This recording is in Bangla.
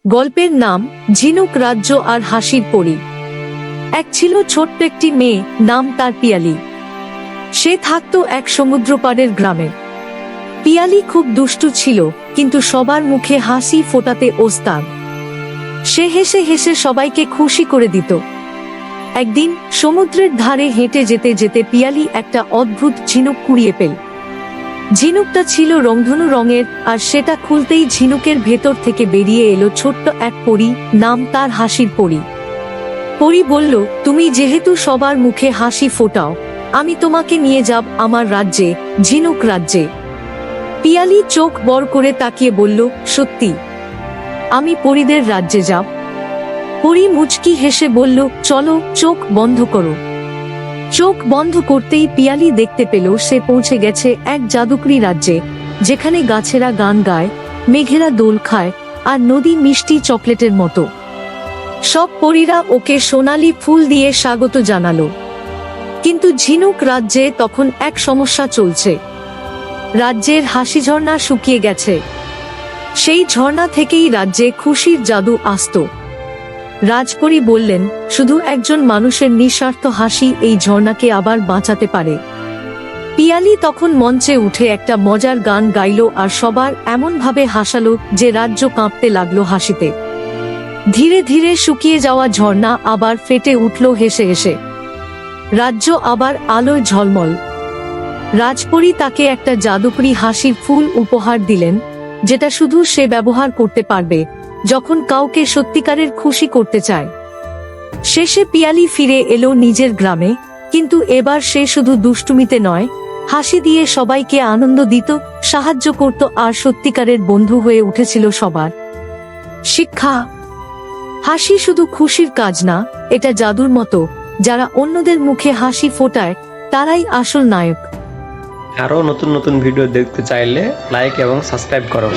গল্পের নাম ঝিনুক রাজ্য আর হাসির পরী। এক ছিল ছোট্ট একটি মেয়ে, নাম তার পিয়ালি। সে থাকতো এক সমুদ্রপাড়ের গ্রামে। পিয়ালি খুব দুষ্টু ছিল, কিন্তু সবার মুখে হাসি ফোটাতে ওস্তাদ। সে হেসে হেসে সবাইকে খুশি করে দিত। একদিন সমুদ্রের ধারে হেঁটে যেতে যেতে পিয়ালি একটা অদ্ভুত ঝিনুক কুড়িয়ে পেল। ঝিনুকটা ছিল রংধনু রঙের, আর সেটা খুলতেই ঝিনুকের ভেতর থেকে বেরিয়ে এলো ছোট্ট এক পরী, নাম তার হাসির পরী। পরী বলল, তুমি যেহেতু সবার মুখে হাসি ফোটাও, আমি তোমাকে নিয়ে যাব আমার রাজ্যে, ঝিনুক রাজ্যে। পিয়ালি চোখ বড় করে তাকিয়ে বলল, সত্যি? আমি পরীদের রাজ্যে যাব? পরী মুচকি হেসে বলল, চলো, চোখ বন্ধ করো। চোখ বন্ধ করতেই পিয়ালি দেখতে পেল সে পৌঁছে গেছে এক জাদুকরি রাজ্যে, যেখানে গাছেরা গান গায়, মেঘেরা দোল খায়, আর নদী মিষ্টি চকলেটের মতো। সব পরীরা ওকে সোনালি ফুল দিয়ে স্বাগত জানালো। কিন্তু ঝিনুক রাজ্যে তখন এক সমস্যা চলছে। রাজ্যের হাসি ঝর্ণা শুকিয়ে গেছে। সেই ঝর্ণা থেকেই রাজ্যে খুশির জাদু আসত। রাজপরী বললেন, শুধু একজন মানুষের নিঃস্বার্থ হাসি এই ঝর্ণাকে আবার বাঁচাতে পারে। পিয়ালি তখন মঞ্চে উঠে একটা মজার গান গাইল আর সবার এমন ভাবে হাসালো যে রাজ্য কাঁপতে লাগলো হাসিতে। ধীরে ধীরে শুকিয়ে যাওয়া ঝর্ণা আবার ফেটে উঠল হেসে হেসে। রাজ্য আবার আলোয় ঝলমল। রাজপরী তাকে একটা জাদুকরি হাসির ফুল উপহার দিলেন, যেটা শুধু সে ব্যবহার করতে পারবে যখন কাউকে সত্যিকারের খুশি করতে চায়। শেষে পিয়ালি ফিরে এলো নিজের গ্রামে, কিন্তু এবার সে শুধু দুষ্টুমিতে নয়, হাসি দিয়ে সবাইকে আনন্দ দিত, সাহায্য করত, আর সত্যিকারের বন্ধু হয়ে উঠেছিল সবার। শিক্ষা: হাসি শুধু খুশির কাজ না, এটা জাদুর মতো। যারা অন্যদের মুখে হাসি ফোটায়, তারাই আসল নায়ক। আরও নতুন নতুন ভিডিও দেখতে চাইলে লাইক এবং সাবস্ক্রাইব করো।